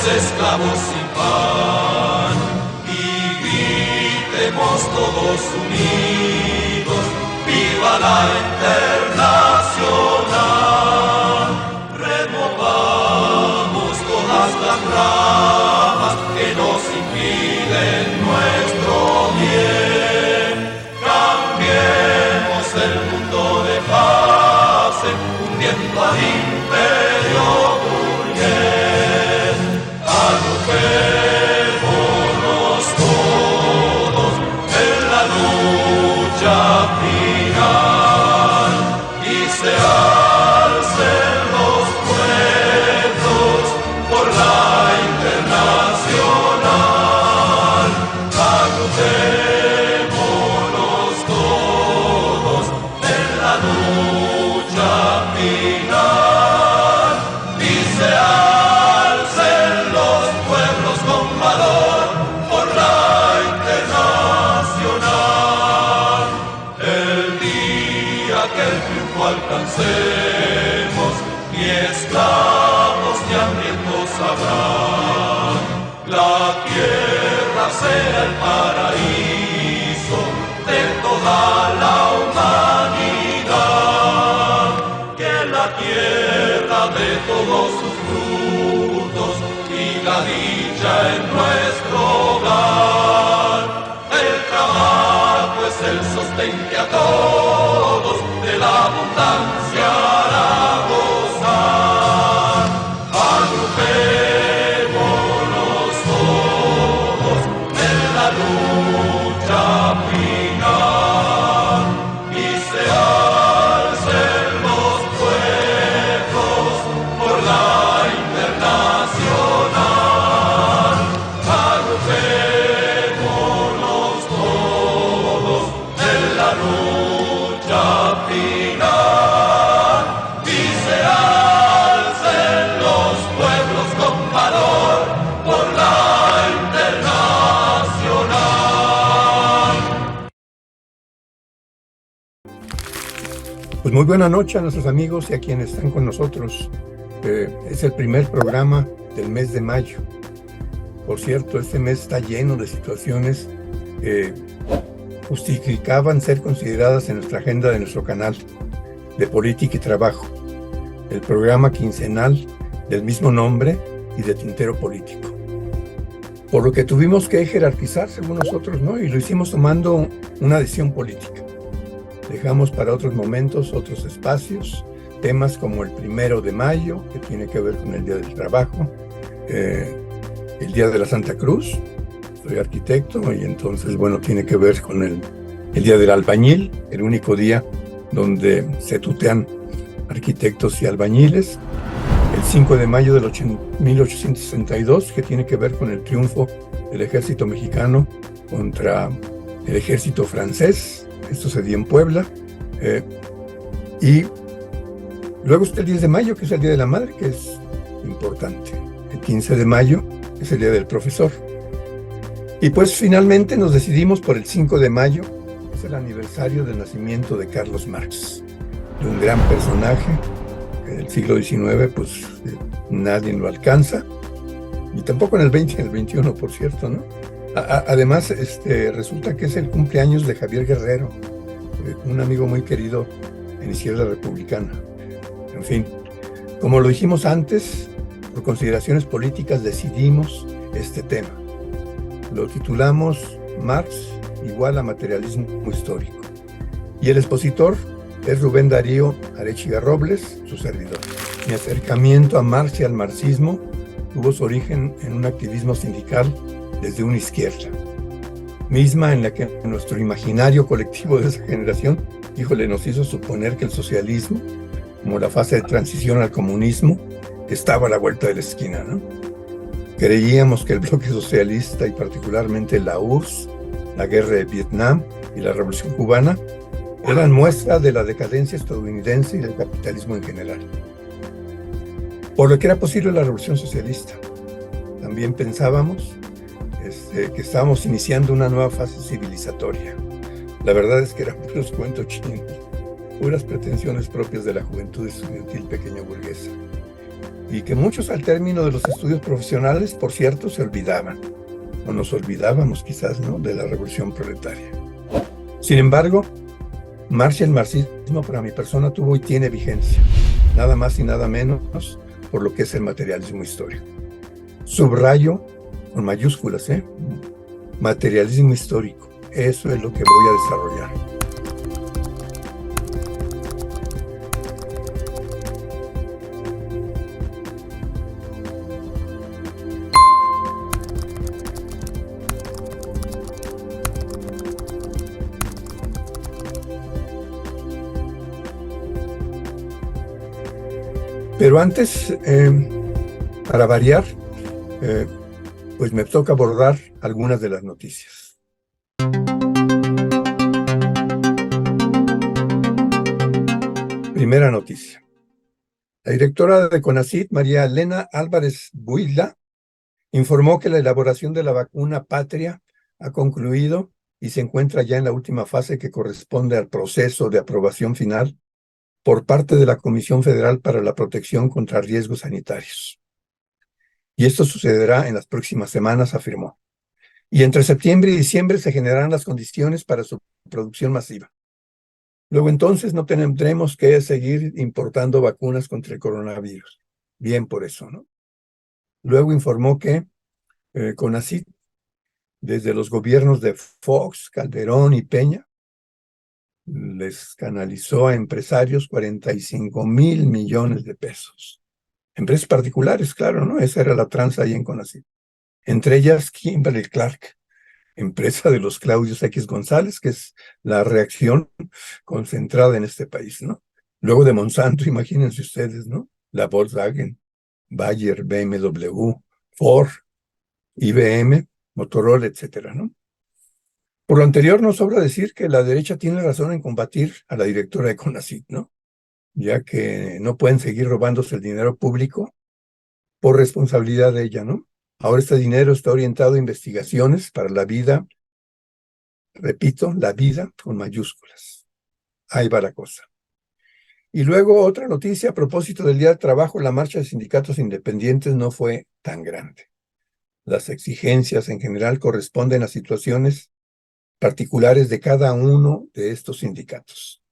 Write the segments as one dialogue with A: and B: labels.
A: esclavos sin pan, y gritemos todos unidos, ¡viva la Internacional! Removamos todas las ramas que nos impiden nuestro bien, cambiemos el mundo de paz, hundiendo al imperio burgués. Agrupémonos todos en la lucha final y se alcen los pueblos por la Internacional. Agrupémonos todos en la lucha final y se alcen los pueblos con valor por la Internacional. El día que el triunfo alcancemos, ni esclavos ni hambrientos habrá. La tierra será el paraíso de toda la humanidad. Que la tierra dé todos sus frutos y la dicha en nuestro hogar. El trabajo es el sostén que a todos de la abundancia hará gozar. Agrupémonos todos en la lucha final y se alcen los pueblos por la Internacional. Agrupémonos todos en la lucha final y se alcen los pueblos con valor por la Internacional.
B: Pues muy buena noche a nuestros amigos y a quienes están con nosotros. Es el primer programa del mes de mayo. Por cierto, este mes está lleno de situaciones que justificaban ser consideradas en nuestra agenda de nuestro canal de Política y Trabajo, el programa quincenal del mismo nombre y de tintero político. Por lo que tuvimos que jerarquizar según nosotros, ¿no? Y lo hicimos tomando una decisión política. Dejamos para otros momentos, otros espacios, temas como el 1 de mayo, que tiene que ver con el Día del Trabajo, el Día de la Santa Cruz. Soy arquitecto y entonces, bueno, tiene que ver con el Día del Albañil, el único día donde se tutean arquitectos y albañiles. El 5 de mayo del 1862, que tiene que ver con el triunfo del ejército mexicano contra el ejército francés. Esto se dio en Puebla. Y luego está el 10 de mayo, que es el Día de la Madre, que es importante. El 15 de mayo es el Día del Profesor. Y pues finalmente nos decidimos por el 5 de mayo, que es el aniversario del nacimiento de Carlos Marx, de un gran personaje del siglo XIX, pues nadie lo alcanza, y tampoco en el 20 y en el 21, por cierto, ¿no? Además, resulta que es el cumpleaños de Javier Guerrero, un amigo muy querido en Izquierda Republicana. En fin, como lo dijimos antes, por consideraciones políticas decidimos este tema. Lo titulamos Marx igual a materialismo histórico. Y el expositor es Rubén Darío Arechiga Robles, su servidor. Mi acercamiento a Marx y al marxismo tuvo su origen en un activismo sindical desde una izquierda, misma en la que nuestro imaginario colectivo de esa generación, nos hizo suponer que el socialismo, como la fase de transición al comunismo, estaba a la vuelta de la esquina, ¿no? Creíamos que el bloque socialista y particularmente la URSS, la guerra de Vietnam y la Revolución Cubana eran muestra de la decadencia estadounidense y del capitalismo en general. Por lo que era posible la Revolución Socialista. También pensábamos que estábamos iniciando una nueva fase civilizatoria. La verdad es que eran puros cuentos chinos, puras pretensiones propias de la juventud estudiantil pequeño burguesa. y que muchos al término de los estudios profesionales, por cierto, se olvidaban, o nos olvidábamos quizás, ¿no?, de la revolución proletaria. Sin embargo, el marxismo para mi persona tuvo y tiene vigencia, nada más y nada menos por lo que es el materialismo histórico. Subrayo con mayúsculas, materialismo histórico. Eso es lo que voy a desarrollar. Pero antes, para variar, pues me toca abordar algunas de las noticias. Primera noticia. La directora de CONACYT, María Elena Álvarez Builda, informó que la elaboración de la vacuna Patria ha concluido y se encuentra ya en la última fase que corresponde al proceso de aprobación final por parte de la Comisión Federal para la Protección contra Riesgos Sanitarios. Y esto sucederá en las próximas semanas, afirmó. Y entre septiembre y diciembre se generarán las condiciones para su producción masiva. Luego entonces no tendremos que seguir importando vacunas contra el coronavirus. Bien por eso, ¿no? Luego informó que CONACYT, desde los gobiernos de Fox, Calderón y Peña, les canalizó a empresarios 45,000 millones de pesos. Empresas particulares, claro, ¿no? Esa era la tranza ahí en CONACYT. Entre ellas Kimberly-Clark, empresa de los Claudios X González, que es la reacción concentrada en este país, ¿no? Luego de Monsanto, imagínense ustedes, ¿no? La Volkswagen, Bayer, BMW, Ford, IBM, Motorola, etcétera, ¿no? Por lo anterior, no sobra decir que la derecha tiene razón en combatir a la directora de CONACYT, ¿no? Ya que no pueden seguir robándose el dinero público por responsabilidad de ella, ¿no? Ahora este dinero está orientado a investigaciones para la vida, repito, la vida con mayúsculas. Ahí va la cosa. Y luego otra noticia a propósito del Día del Trabajo, la marcha de sindicatos independientes no fue tan grande. Las exigencias en general corresponden a situaciones particulares de cada uno de estos sindicatos.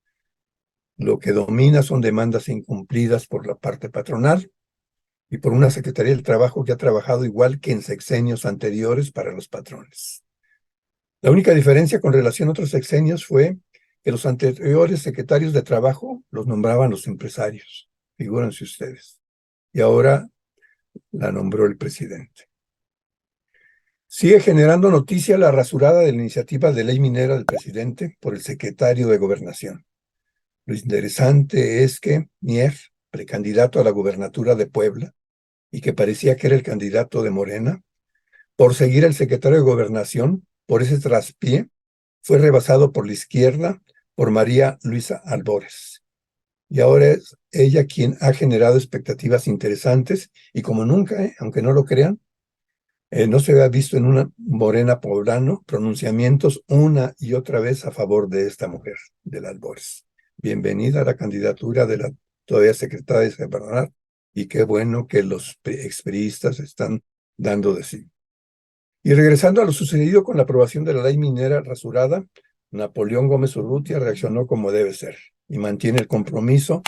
B: Lo que domina son demandas incumplidas por la parte patronal y por una Secretaría del Trabajo que ha trabajado igual que en sexenios anteriores para los patrones. La única diferencia con relación a otros sexenios fue que los anteriores secretarios de Trabajo los nombraban los empresarios, figúrense ustedes, y ahora la nombró el presidente. Sigue generando noticia la rasurada de la iniciativa de ley minera del presidente por el secretario de Gobernación. Lo interesante es que Mier, precandidato a la gubernatura de Puebla, y que parecía que era el candidato de Morena, por seguir al secretario de Gobernación, por ese traspié, fue rebasado por la izquierda, por María Luisa Albores. Y ahora es ella quien ha generado expectativas interesantes, y como nunca, aunque no lo crean, no se había visto en una Morena poblano pronunciamientos una y otra vez a favor de esta mujer, de la Albores. Bienvenida a la candidatura de la todavía secretaria de Separar, y qué bueno que los expriistas están dando de sí. Y regresando a lo sucedido con la aprobación de la ley minera rasurada, Napoleón Gómez Urrutia reaccionó como debe ser y mantiene el compromiso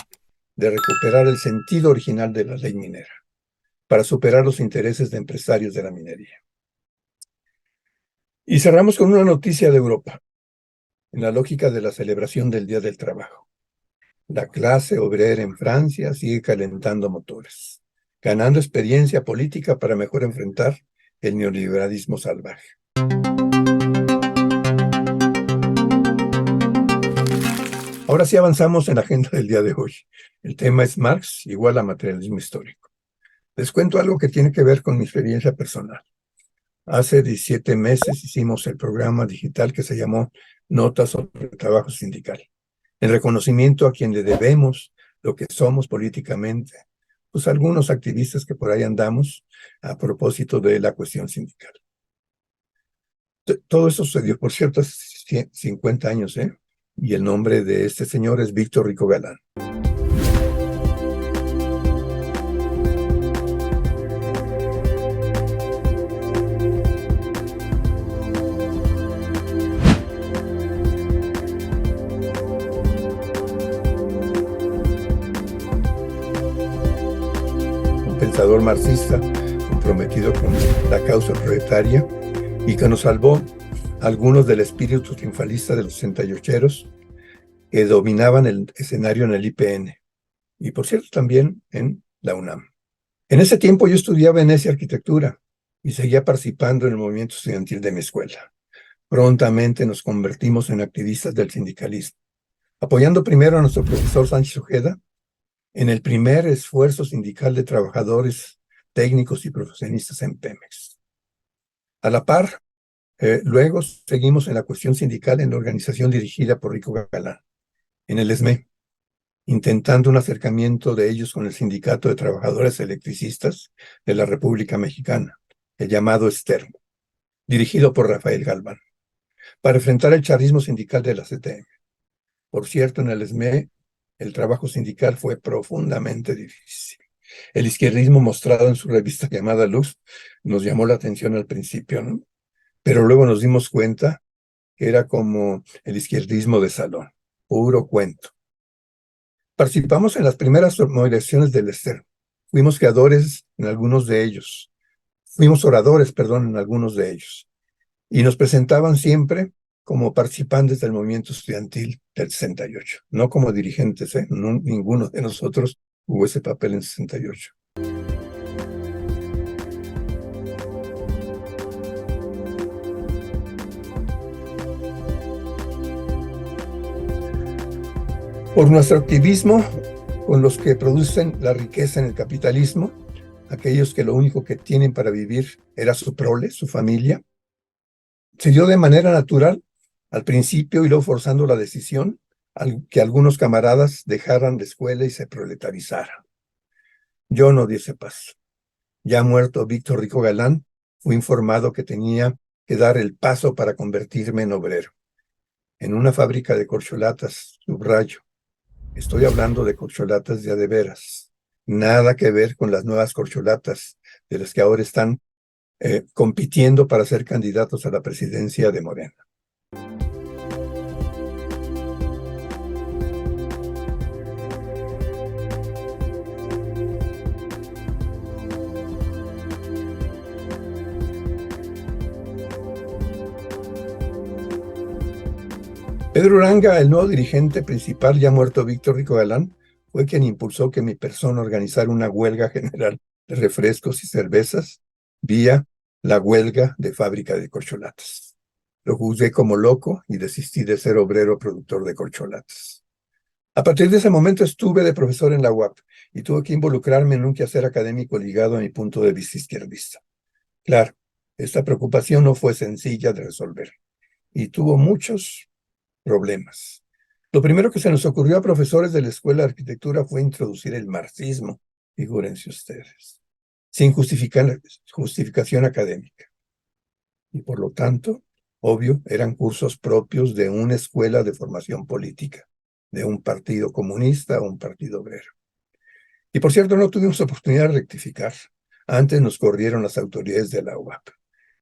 B: de recuperar el sentido original de la ley minera para superar los intereses de empresarios de la minería. Y cerramos con una noticia de Europa, en la lógica de la celebración del Día del Trabajo. La clase obrera en Francia sigue calentando motores, ganando experiencia política para mejor enfrentar el neoliberalismo salvaje. Ahora sí avanzamos en la agenda del día de hoy. El tema es Marx igual a materialismo histórico. Les cuento algo que tiene que ver con mi experiencia personal. Hace 17 meses hicimos el programa digital que se llamó Notas sobre el Trabajo Sindical, en reconocimiento a quien le debemos lo que somos políticamente, pues algunos activistas que por ahí andamos a propósito de la cuestión sindical. Todo eso sucedió, por cierto, hace 50 años, y el nombre de este señor es Víctor Rico Galán. pensador marxista comprometido con la causa proletaria y que nos salvó algunos del espíritu triunfalista de los 68eros que dominaban el escenario en el IPN y, por cierto, también en la UNAM. En ese tiempo yo estudiaba en esa arquitectura y seguía participando en el movimiento estudiantil de mi escuela. Prontamente nos convertimos en activistas del sindicalismo, apoyando primero a nuestro profesor Sánchez Ojeda en el primer esfuerzo sindical de trabajadores técnicos y profesionistas en Pemex. A la par, luego seguimos en la cuestión sindical en la organización dirigida por Rico Galán, en el ESME, intentando un acercamiento de ellos con el Sindicato de Trabajadores Electricistas de la República Mexicana, el llamado Estermo, dirigido por Rafael Galván, para enfrentar el charrismo sindical de la CTM. Por cierto, en el ESME, el trabajo sindical fue profundamente difícil. El izquierdismo mostrado en su revista llamada Luz nos llamó la atención al principio, ¿no? Pero luego nos dimos cuenta que era como el izquierdismo de salón, puro cuento. Participamos en las primeras movilizaciones del Ester. Fuimos creadores en algunos de ellos. Fuimos oradores, perdón, en algunos de ellos. Y nos presentaban siempre como participantes del movimiento estudiantil del 68, no como dirigentes, ¿eh? No, ninguno de nosotros jugó ese papel en 68. Por nuestro activismo, con los que producen la riqueza en el capitalismo, aquellos que lo único que tienen para vivir era su prole, su familia, se dio de manera natural al principio y luego forzando la decisión que algunos camaradas dejaran la escuela y se proletarizaran. Yo no di ese paso. Ya muerto Víctor Rico Galán, fui informado que tenía que dar el paso para convertirme en obrero. En una fábrica de corcholatas, subrayo. Estoy hablando de corcholatas de a de veras. Nada que ver con las nuevas corcholatas de las que ahora están compitiendo para ser candidatos a la presidencia de Morena. Pedro Uranga, el nuevo dirigente principal, ya muerto Víctor Rico Galán, fue quien impulsó que mi persona organizara una huelga general de refrescos y cervezas vía la huelga de fábrica de corcholatas. Lo juzgué como loco y desistí de ser obrero productor de corcholatas. A partir de ese momento estuve de profesor en la UAP y tuve que involucrarme en un quehacer académico ligado a mi punto de vista izquierdista. Claro, esta preocupación no fue sencilla de resolver y tuvo muchos problemas. Lo primero que se nos ocurrió a profesores de la Escuela de Arquitectura fue introducir el marxismo, figúrense ustedes, sin justificación académica. Y por lo tanto, obvio, eran cursos propios de una escuela de formación política, de un partido comunista o un partido obrero. Y por cierto, no tuvimos oportunidad de rectificar. Antes nos corrieron las autoridades de la UAP,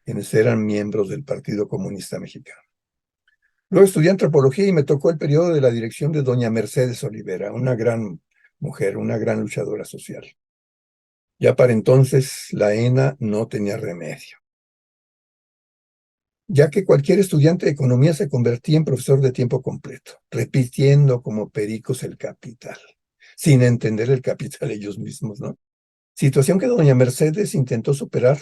B: quienes eran miembros del Partido Comunista Mexicano. Luego estudié antropología y me tocó el periodo de la dirección de doña Mercedes Olivera, una gran mujer, una gran luchadora social. Ya para entonces la ENA no tenía remedio, ya que cualquier estudiante de economía se convertía en profesor de tiempo completo, repitiendo como pericos el capital, sin entender el capital ellos mismos, ¿no? Situación que doña Mercedes intentó superar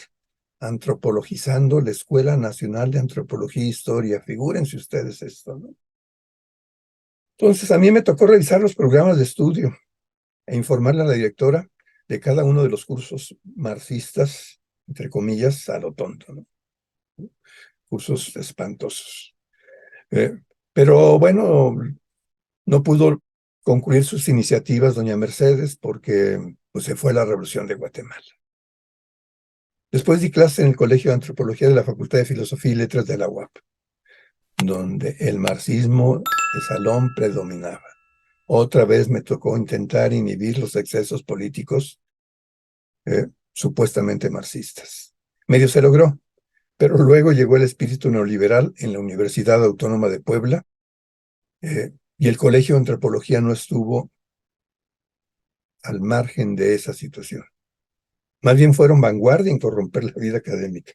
B: antropologizando la Escuela Nacional de Antropología e Historia. Figúrense ustedes esto, ¿no? Entonces, a mí me tocó revisar los programas de estudio e informarle a la directora de cada uno de los cursos marxistas, entre comillas, a lo tonto, ¿no? Cursos espantosos. Pero bueno, no pudo concluir sus iniciativas doña Mercedes porque pues, se fue la Revolución de Guatemala. Después di clase en el Colegio de Antropología de la Facultad de Filosofía y Letras de la UAP, donde el marxismo de salón predominaba. Otra vez me tocó intentar inhibir los excesos políticos supuestamente marxistas. Medio se logró, pero luego llegó el espíritu neoliberal en la Universidad Autónoma de Puebla y el Colegio de Antropología no estuvo al margen de esa situación. Más bien fueron vanguardia en corromper la vida académica.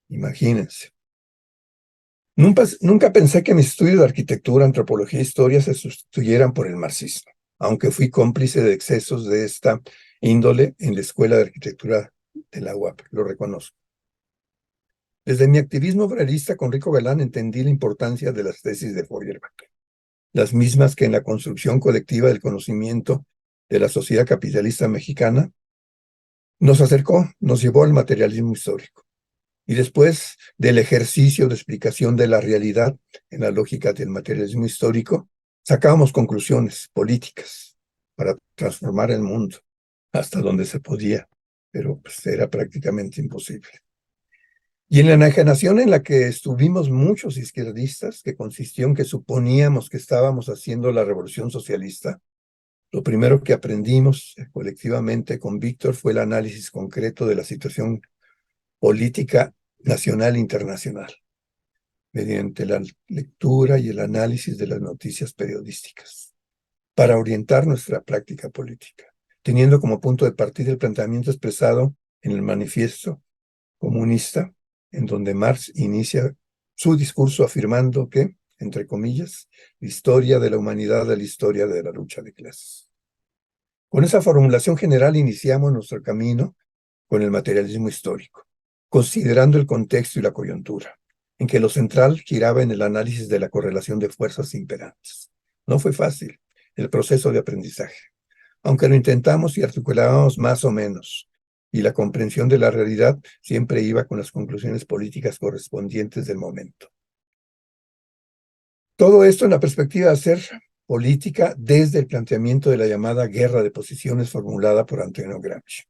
B: Imagínense. Nunca pensé que mis estudios de arquitectura, antropología e historia se sustituyeran por el marxismo, aunque fui cómplice de excesos de esta índole en la Escuela de Arquitectura de la UAP, lo reconozco. Desde mi activismo obrerista con Rico Galán entendí la importancia de las tesis de Feuerbach, las mismas que en la construcción colectiva del conocimiento de la sociedad capitalista mexicana nos acercó, nos llevó al materialismo histórico. Y después del ejercicio de explicación de la realidad en la lógica del materialismo histórico, sacábamos conclusiones políticas para transformar el mundo hasta donde se podía, pero pues era prácticamente imposible. Y en la enajenación en la que estuvimos muchos izquierdistas, que consistió en que suponíamos que estábamos haciendo la revolución socialista, lo primero que aprendimos colectivamente con Víctor fue el análisis concreto de la situación política nacional e internacional, mediante la lectura y el análisis de las noticias periodísticas, para orientar nuestra práctica política, teniendo como punto de partida el planteamiento expresado en el manifiesto comunista, en donde Marx inicia su discurso afirmando que, entre comillas, la historia de la humanidad es la historia de la lucha de clases. Con esa formulación general iniciamos nuestro camino con el materialismo histórico, considerando el contexto y la coyuntura, en que lo central giraba en el análisis de la correlación de fuerzas imperantes. No fue fácil el proceso de aprendizaje, aunque lo intentamos y articulábamos más o menos, y la comprensión de la realidad siempre iba con las conclusiones políticas correspondientes del momento. Todo esto en la perspectiva de hacer política desde el planteamiento de la llamada guerra de posiciones formulada por Antonio Gramsci.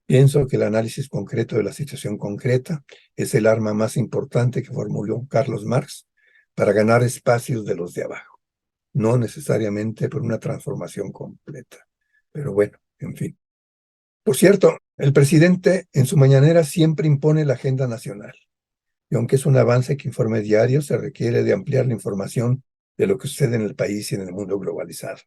B: Pienso que el análisis concreto de la situación concreta es el arma más importante que formuló Carlos Marx para ganar espacios de los de abajo, no necesariamente por una transformación completa. Pero bueno, en fin. Por cierto, el presidente en su mañanera siempre impone la agenda nacional, y aunque es un avance que informe diario, se requiere de ampliar la información de lo que sucede en el país y en el mundo globalizado,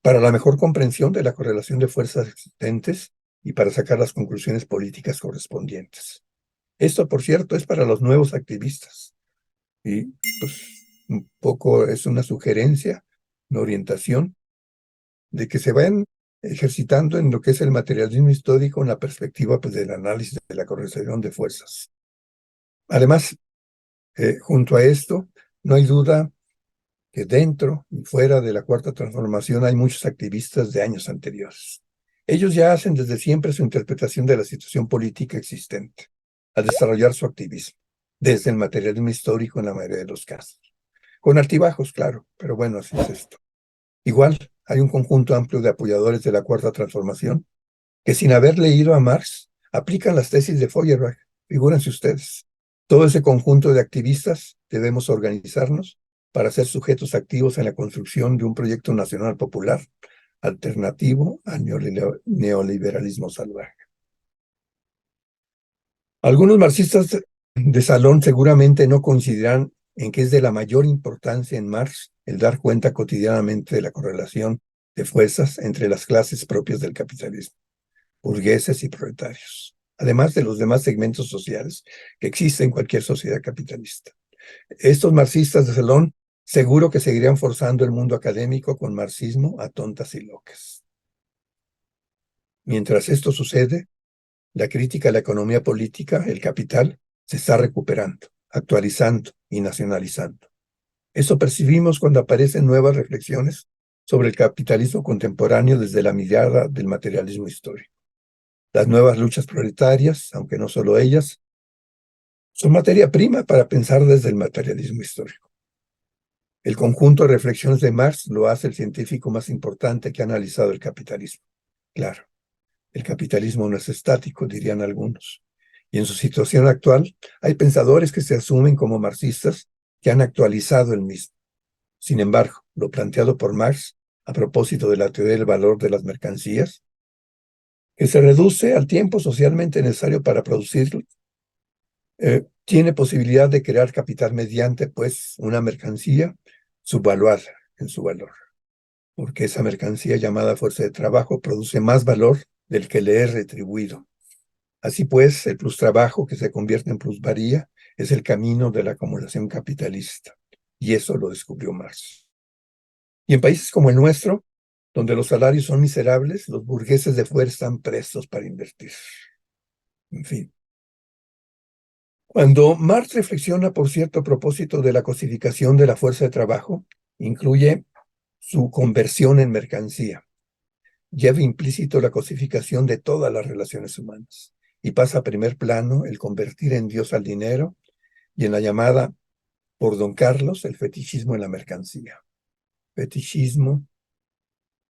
B: para la mejor comprensión de la correlación de fuerzas existentes y para sacar las conclusiones políticas correspondientes. Esto, por cierto, es para los nuevos activistas. Y pues un poco es una sugerencia, una orientación, de que se vayan ejercitando en lo que es el materialismo histórico en la perspectiva pues, del análisis de la correlación de fuerzas. Además, junto a esto, no hay duda que dentro y fuera de la Cuarta Transformación hay muchos activistas de años anteriores. Ellos ya hacen desde siempre su interpretación de la situación política existente, al desarrollar su activismo, desde el materialismo histórico en la mayoría de los casos. Con altibajos, claro, pero bueno, así es esto. Igual, hay un conjunto amplio de apoyadores de la Cuarta Transformación que sin haber leído a Marx, aplican las tesis de Feuerbach. Figúrense ustedes. Todo ese conjunto de activistas debemos organizarnos para ser sujetos activos en la construcción de un proyecto nacional popular alternativo al neoliberalismo salvaje. Algunos marxistas de salón seguramente no coincidirán en que es de la mayor importancia en Marx el dar cuenta cotidianamente de la correlación de fuerzas entre las clases propias del capitalismo, burgueses y proletarios, además de los demás segmentos sociales que existen en cualquier sociedad capitalista. Estos marxistas de salón seguro que seguirían forzando el mundo académico con marxismo a tontas y locas. Mientras esto sucede, la crítica a la economía política, el capital, se está recuperando, actualizando y nacionalizando. Eso percibimos cuando aparecen nuevas reflexiones sobre el capitalismo contemporáneo desde la mirada del materialismo histórico. Las nuevas luchas proletarias, aunque no solo ellas, son materia prima para pensar desde el materialismo histórico. El conjunto de reflexiones de Marx lo hace el científico más importante que ha analizado el capitalismo. Claro, el capitalismo no es estático, dirían algunos. Y en su situación actual, hay pensadores que se asumen como marxistas que han actualizado el mismo. Sin embargo, lo planteado por Marx a propósito de la teoría del valor de las mercancías, que se reduce al tiempo socialmente necesario para producirlo, tiene posibilidad de crear capital mediante, pues, una mercancía subvaluada en su valor, porque esa mercancía llamada fuerza de trabajo produce más valor del que le es retribuido. Así pues, el plustrabajo que se convierte en plusvalía es el camino de la acumulación capitalista, y eso lo descubrió Marx. Y en países como el nuestro, donde los salarios son miserables, los burgueses de fuera están prestos para invertir. En fin. Cuando Marx reflexiona, por cierto, a propósito de la cosificación de la fuerza de trabajo, incluye su conversión en mercancía. Lleva implícito la cosificación de todas las relaciones humanas y pasa a primer plano el convertir en Dios al dinero y en la llamada por don Carlos el fetichismo en la mercancía. Fetichismo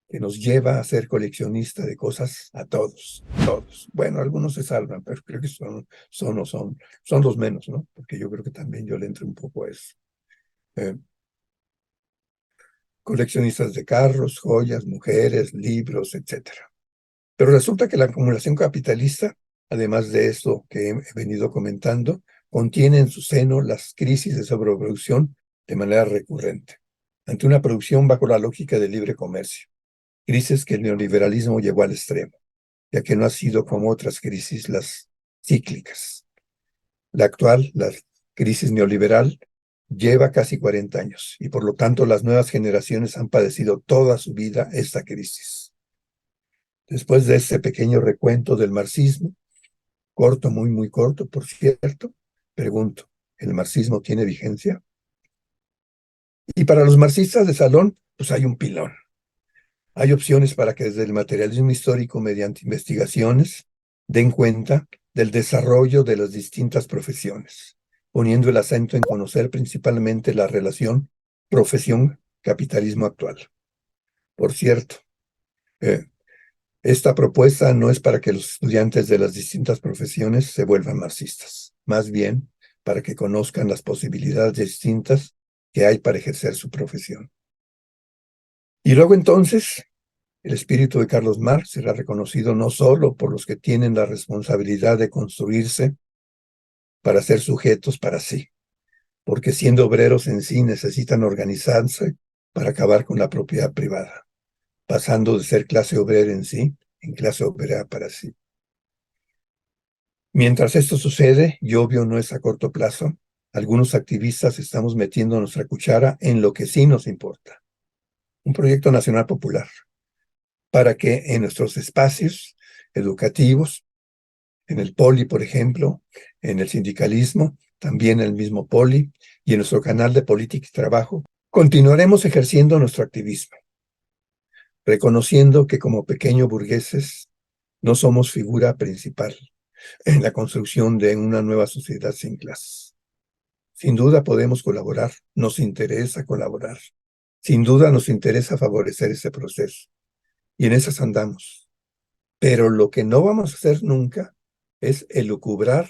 B: que nos lleva a ser coleccionista de cosas a todos. Bueno, algunos se salvan, pero creo que son los menos, ¿no? Porque yo creo que también yo le entro un poco a eso. Coleccionistas de carros, joyas, mujeres, libros, etc. Pero resulta que la acumulación capitalista, además de esto que he venido comentando, contiene en su seno las crisis de sobreproducción de manera recurrente, ante una producción bajo la lógica del libre comercio. Crisis que el neoliberalismo llevó al extremo, ya que no ha sido como otras crisis, las cíclicas. La actual, la crisis neoliberal, lleva casi 40 años y por lo tanto las nuevas generaciones han padecido toda su vida esta crisis. Después de este pequeño recuento del marxismo, corto, muy corto, por cierto, pregunto, ¿el marxismo tiene vigencia? Y para los marxistas de salón, pues hay un pilón. Hay opciones para que desde el materialismo histórico, mediante investigaciones, den cuenta del desarrollo de las distintas profesiones, poniendo el acento en conocer principalmente la relación profesión-capitalismo actual. Por cierto, esta propuesta no es para que los estudiantes de las distintas profesiones se vuelvan marxistas, más bien para que conozcan las posibilidades distintas que hay para ejercer su profesión. Y luego entonces, el espíritu de Carlos Marx será reconocido no solo por los que tienen la responsabilidad de construirse para ser sujetos para sí, porque siendo obreros en sí necesitan organizarse para acabar con la propiedad privada, pasando de ser clase obrera en sí en clase obrera para sí. Mientras esto sucede, y obvio no es a corto plazo, algunos activistas estamos metiendo nuestra cuchara en lo que sí nos importa. Un proyecto nacional popular, para que en nuestros espacios educativos, en el poli, por ejemplo, en el sindicalismo, también en el mismo poli, y en nuestro canal de Política y Trabajo, continuaremos ejerciendo nuestro activismo, reconociendo que como pequeños burgueses no somos figura principal en la construcción de una nueva sociedad sin clases. Sin duda podemos colaborar, nos interesa colaborar. Sin duda nos interesa favorecer ese proceso. Y en esas andamos. Pero lo que no vamos a hacer nunca es elucubrar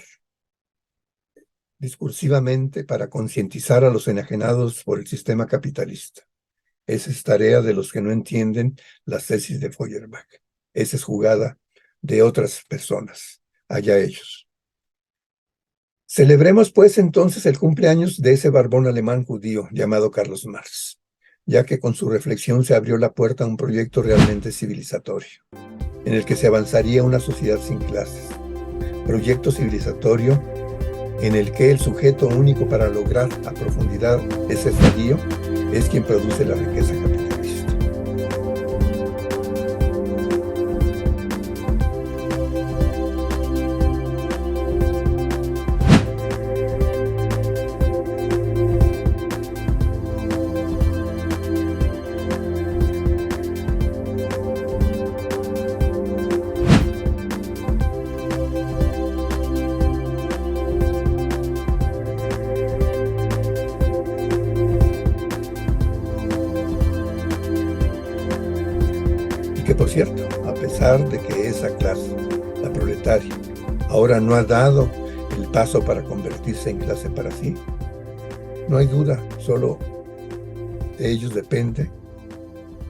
B: discursivamente para concientizar a los enajenados por el sistema capitalista. Esa es tarea de los que no entienden las tesis de Feuerbach. Esa es jugada de otras personas. Allá ellos. Celebremos pues entonces el cumpleaños de ese barbón alemán judío llamado Carlos Marx, ya que con su reflexión se abrió la puerta a un proyecto realmente civilizatorio, en el que se avanzaría una sociedad sin clases. Proyecto civilizatorio en el que el sujeto único para lograr a profundidad ese estadio es quien produce la riqueza capitalista. Que por cierto, a pesar de que esa clase, la proletaria, ahora no ha dado el paso para convertirse en clase para sí, no hay duda, solo de ellos depende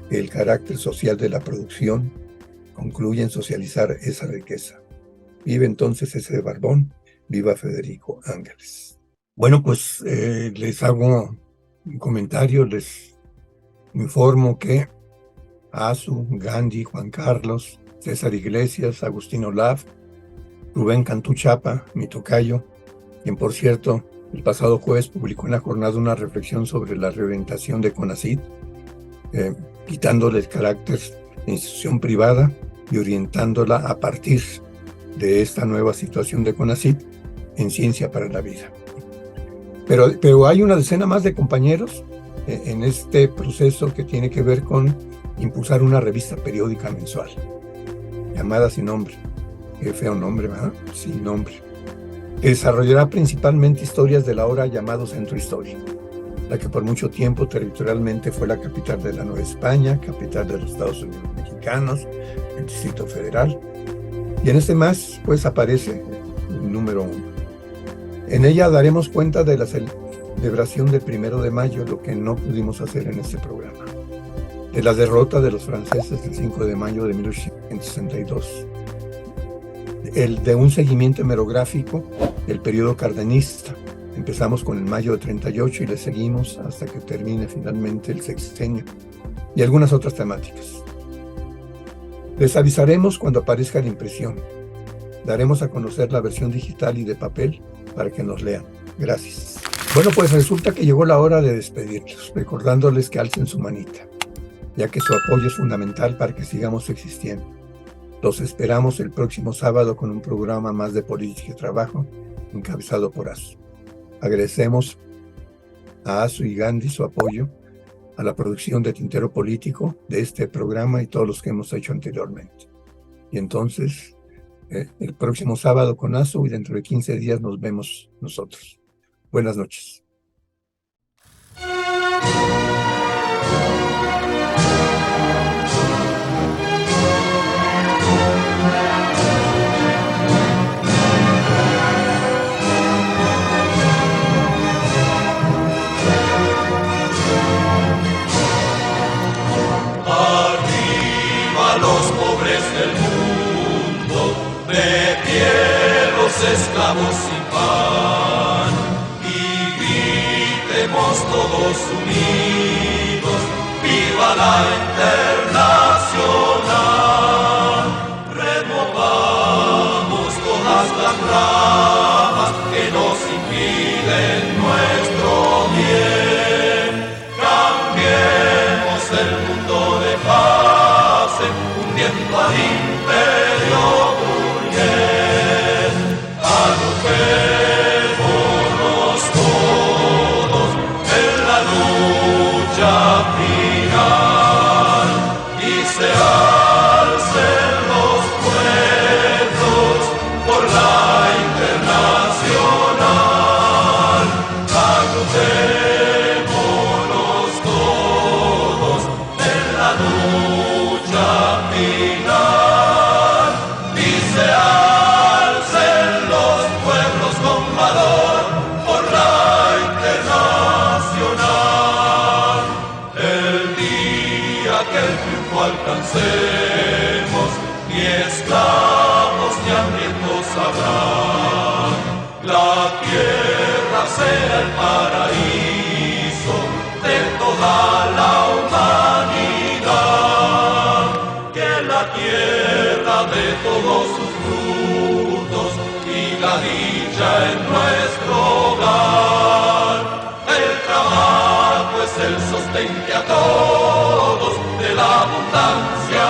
B: que el carácter social de la producción concluya en socializar esa riqueza. Vive entonces ese barbón, viva Federico Ángeles. Bueno, pues les hago un comentario, les informo que Asu, Gandhi, Juan Carlos, César Iglesias, Agustín Olaf, Rubén Cantú Chapa, mi tocayo, quien por cierto el pasado jueves publicó en la jornada una reflexión sobre la reorientación de CONACYT, quitándole el carácter de institución privada y orientándola a partir de esta nueva situación de CONACYT en Ciencia para la Vida. Pero hay una decena más de compañeros en este proceso que tiene que ver con impulsar una revista periódica mensual, llamada Sin Nombre. Qué feo nombre, ¿verdad? Sin Nombre. Que desarrollará principalmente historias de la ahora llamado Centro Histórico, la que por mucho tiempo territorialmente fue la capital de la Nueva España, capital de los Estados Unidos mexicanos, el Distrito Federal. Y en este más, pues aparece el número 1. En ella daremos cuenta de la celebración del 1 de mayo, lo que no pudimos hacer en este programa, de la derrota de los franceses el 5 de mayo de 1862, de un seguimiento hemerográfico del periodo cardenista. Empezamos con el mayo de 38 y le seguimos hasta que termine finalmente el sexenio, y algunas otras temáticas. Les avisaremos cuando aparezca la impresión. Daremos a conocer la versión digital y de papel para que nos lean. Gracias. Bueno, pues resulta que llegó la hora de despedirlos, recordándoles que alcen su manita, ya que su apoyo es fundamental para que sigamos existiendo. Los esperamos el próximo sábado con un programa más de política y trabajo, encabezado por ASU. Agradecemos a ASU y Gandhi su apoyo a la producción de Tintero Político de este programa y todos los que hemos hecho anteriormente. Y entonces, el próximo sábado con ASU y dentro de 15 días nos vemos nosotros. Buenas noches.
A: Esclavos sin pan, y gritemos todos unidos, viva la Internacional. Removamos todas las ramas que nos impiden nuestro bien, cambiemos el mundo de paz, hundiendo al imperio burgués. Arrojémonos todos en la lucha final y se alcen los pueblos por la Internacional. Arrojémonos todos en la lucha final y se alcen los pueblos con valor por la Internacional. El día que el triunfo alcancemos, ni esclavos ni hambrientos habrá. La tierra será el paraíso de toda la humanidad. Que la tierra de todos sus frutos y la dicha en nuestro hogar. El trabajo es el sostén que a todos de la abundancia